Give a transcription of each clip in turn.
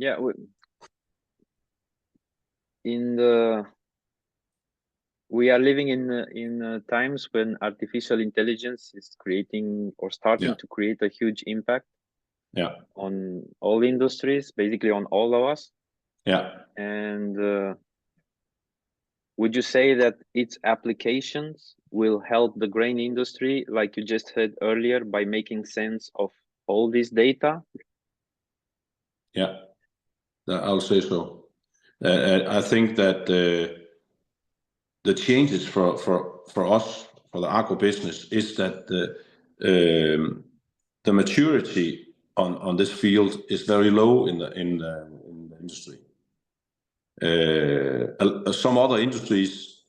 Yeah, we are living in times when artificial intelligence is creating or starting to create a huge impact on all industries, basically on all of us. And would you say that its applications will help the grain industry, like you just said earlier, by making sense of all this data? Yeah, I'll say so. I think that the changes for us, for the agro business, is that the maturity on this field is very low in the industry. Some other industries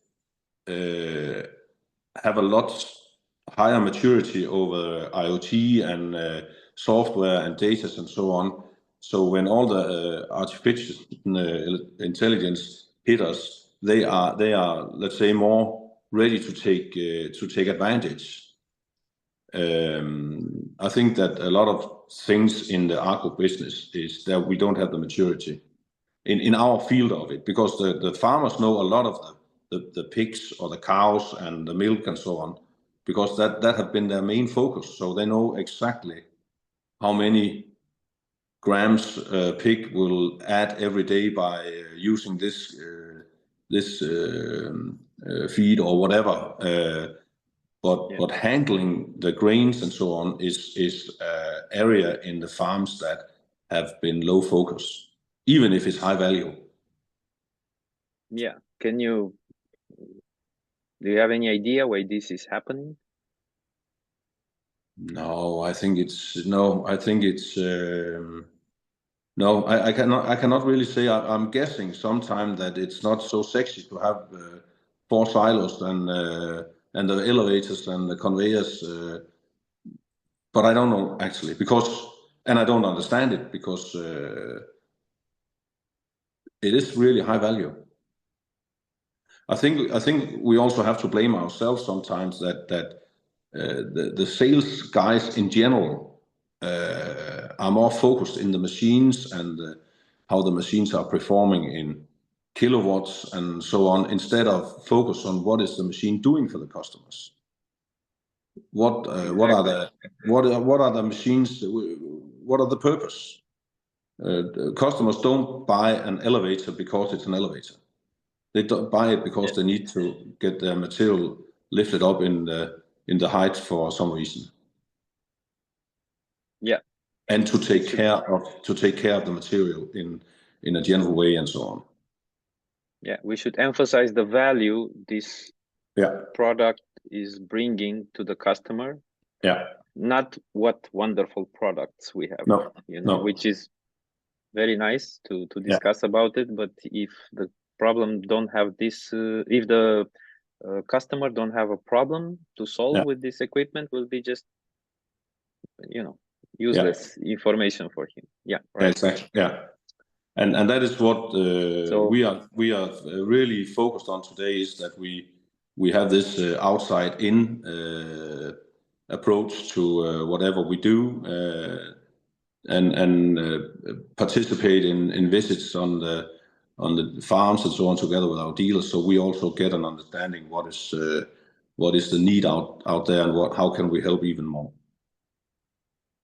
have a lot higher maturity over IoT and software and data and so on. So when all the artificial intelligence hit us, they are, let's say, more ready to take advantage. I think that a lot of things in the agro business is that we don't have the maturity in our field of it, because the farmers know a lot of the pigs or the cows and the milk and so on, because that have been their main focus. So they know exactly how many grams a pig will add every day by using this feed or whatever. But handling the grains and so on is area in the farms that have been low focus, even if it's high value. Yeah. Do you have any idea why this is happening? No, I think it's no. I cannot really say. I'm guessing sometime that it's not so sexy to have 4 silos and the elevators and the conveyors. But I don't know actually, and I don't understand it, because it is really high value. I think we also have to blame ourselves sometimes that the sales guys in general are more focused in the machines and how the machines are performing in kilowatts and so on, instead of focus on what is the machine doing for the customers. What are the machines? What are the purpose? Customers don't buy an elevator because it's an elevator. They don't buy it because they need to get their material lifted up in the height for some reason. Yeah. And to take care of the material in a general way and so on. Yeah, we should emphasize the value this product is bringing to the customer. Yeah. Not what wonderful products we have. No. Which is very nice to discuss about it. But if the problem don't have this, if the customer don't have a problem to solve with this equipment, will be just useless information for him. Yeah, right. Exactly. Yeah, and that is what we are really focused on today, is that we have this outside in approach to whatever we do, and participate in visits on the farms and so on, together with our dealers, so we also get an understanding what is the need out there, and how can we help even more.